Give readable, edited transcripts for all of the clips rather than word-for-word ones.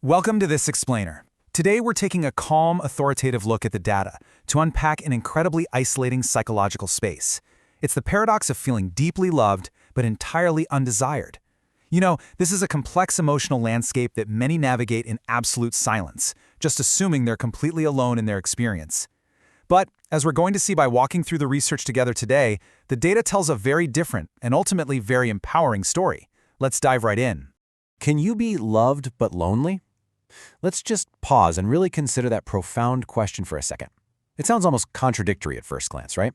Welcome to This Explainer. Today we're taking a calm, authoritative look at the data to unpack an incredibly isolating psychological space. It's the paradox of feeling deeply loved but entirely undesired. This is a complex emotional landscape that many navigate in absolute silence, just assuming they're completely alone in their experience. But, as we're going to see by walking through the research together today, the data tells a very different and ultimately very empowering story. Let's dive right in. Can you be loved but lonely? Let's just pause and really consider that profound question for a second. It sounds almost contradictory at first glance, right?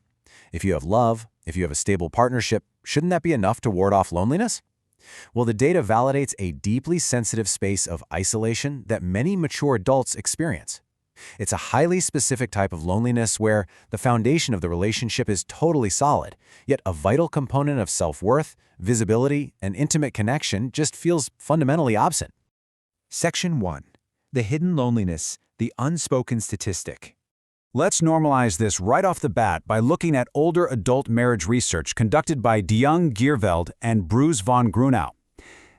If you have love, if you have a stable partnership, shouldn't that be enough to ward off loneliness? Well, the data validates a deeply sensitive space of isolation that many mature adults experience. It's a highly specific type of loneliness where the foundation of the relationship is totally solid, yet a vital component of self-worth, visibility, and intimate connection just feels fundamentally absent. Section 1. The hidden loneliness, the unspoken statistic. Let's normalize this right off the bat by looking at older adult marriage research conducted by de Jong Gierveld and Bruce von Grunau.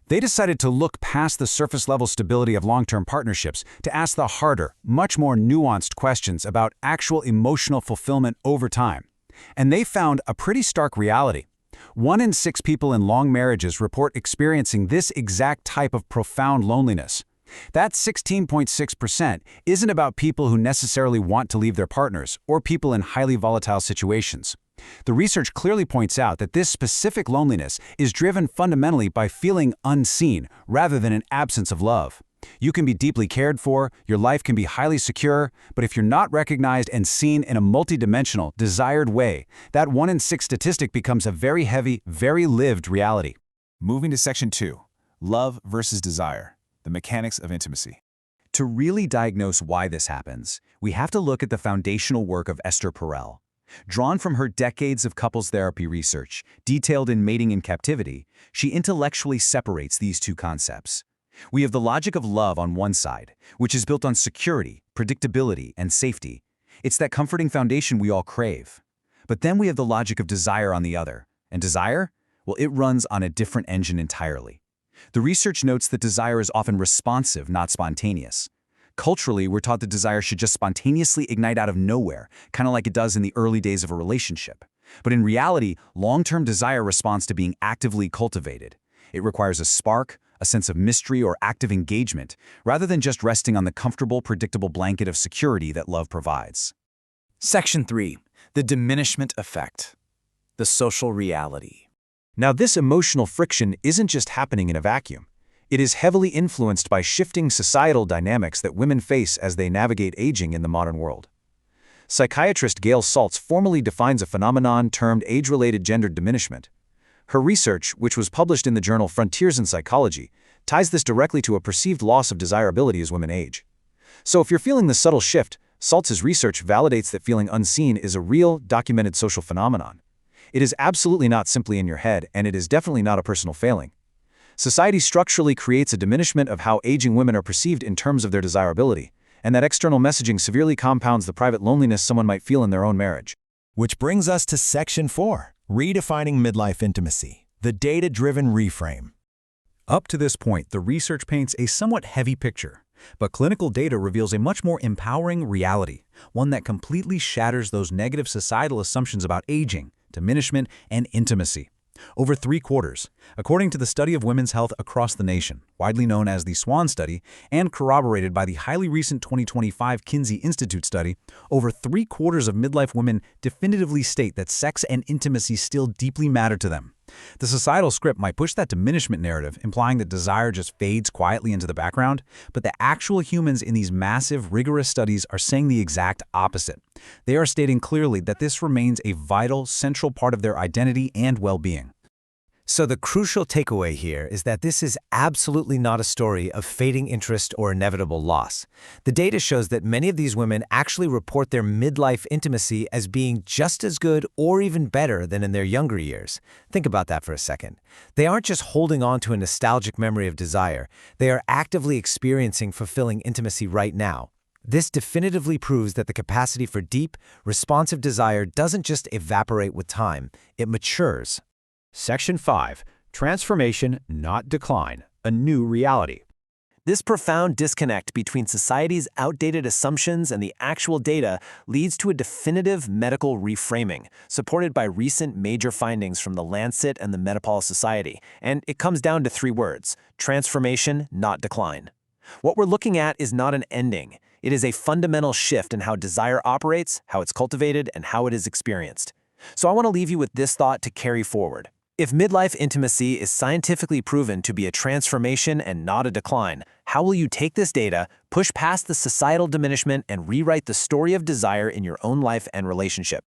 They decided to look past the surface-level stability of long-term partnerships to ask the harder, much more nuanced questions about actual emotional fulfillment over time. And they found a pretty stark reality. 1 in 6 people in long marriages report experiencing this exact type of profound loneliness. That 16.6% isn't about people who necessarily want to leave their partners or people in highly volatile situations. The research clearly points out that this specific loneliness is driven fundamentally by feeling unseen rather than an absence of love. You can be deeply cared for, your life can be highly secure, but if you're not recognized and seen in a multidimensional, desired way, that 1 in 6 statistic becomes a very heavy, very lived reality. Moving to Section 2, Love versus Desire, the Mechanics of Intimacy. To really diagnose why this happens, we have to look at the foundational work of Esther Perel. Drawn from her decades of couples therapy research, detailed in Mating in Captivity, she intellectually separates these two concepts. We have the logic of love on one side, which is built on security, predictability, and safety. It's that comforting foundation we all crave. But then we have the logic of desire on the other. And desire? Well, it runs on a different engine entirely. The research notes that desire is often responsive, not spontaneous. Culturally, we're taught that desire should just spontaneously ignite out of nowhere, kind of like it does in the early days of a relationship. But in reality, long-term desire responds to being actively cultivated. It requires a spark, a sense of mystery or active engagement, rather than just resting on the comfortable, predictable blanket of security that love provides. Section 3. The diminishment effect. The social reality. Now, this emotional friction isn't just happening in a vacuum. It is heavily influenced by shifting societal dynamics that women face as they navigate aging in the modern world. Psychiatrist Gail Saltz formally defines a phenomenon termed age-related gender diminishment. Her research, which was published in the journal Frontiers in Psychology, ties this directly to a perceived loss of desirability as women age. So if you're feeling the subtle shift, Saltz's research validates that feeling unseen is a real, documented social phenomenon. It is absolutely not simply in your head, and it is definitely not a personal failing. Society structurally creates a diminishment of how aging women are perceived in terms of their desirability, and that external messaging severely compounds the private loneliness someone might feel in their own marriage. Which brings us to Section 4, Redefining Midlife Intimacy, the data-driven reframe. Up to this point, the research paints a somewhat heavy picture, but clinical data reveals a much more empowering reality, one that completely shatters those negative societal assumptions about aging, diminishment, and intimacy. Over 3/4, according to the Study of Women's Health Across the Nation, widely known as the SWAN study, and corroborated by the highly recent 2025 Kinsey Institute study, over 3/4 of midlife women definitively state that sex and intimacy still deeply matter to them. The societal script might push that diminishment narrative, implying that desire just fades quietly into the background, but the actual humans in these massive, rigorous studies are saying the exact opposite. They are stating clearly that this remains a vital, central part of their identity and well-being. So the crucial takeaway here is that this is absolutely not a story of fading interest or inevitable loss. The data shows that many of these women actually report their midlife intimacy as being just as good or even better than in their younger years. Think about that for a second. They aren't just holding on to a nostalgic memory of desire. They are actively experiencing fulfilling intimacy right now. This definitively proves that the capacity for deep, responsive desire doesn't just evaporate with time, it matures. Section 5, Transformation, Not Decline, a New Reality. This profound disconnect between society's outdated assumptions and the actual data leads to a definitive medical reframing, supported by recent major findings from the Lancet and the Menopause Society. And it comes down to 3 words: transformation, not decline. What we're looking at is not an ending. It is a fundamental shift in how desire operates, how it's cultivated, and how it is experienced. So I want to leave you with this thought to carry forward. If midlife intimacy is scientifically proven to be a transformation and not a decline, how will you take this data, push past the societal diminishment, and rewrite the story of desire in your own life and relationship?